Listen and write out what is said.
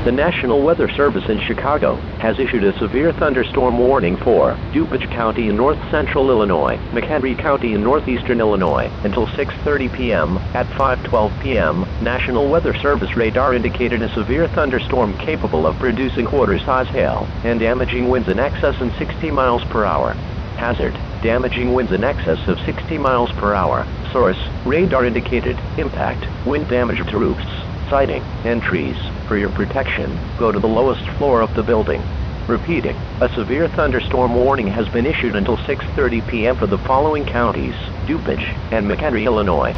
The National Weather Service in Chicago has issued a severe thunderstorm warning for DuPage County in north-central Illinois, McHenry County in northeastern Illinois, until 6:30 p.m. At 5:12 p.m., National Weather Service radar indicated a severe thunderstorm capable of producing quarter-size hail and damaging winds in excess of 60 miles per hour. Hazard: damaging winds in excess of 60 miles per hour. Source: radar indicated. Impact: wind damage to roofs, siding, and trees. For your protection, go to the lowest floor of the building. Repeating, a severe thunderstorm warning has been issued until 6:30 p.m. for the following counties: DuPage and McHenry, Illinois.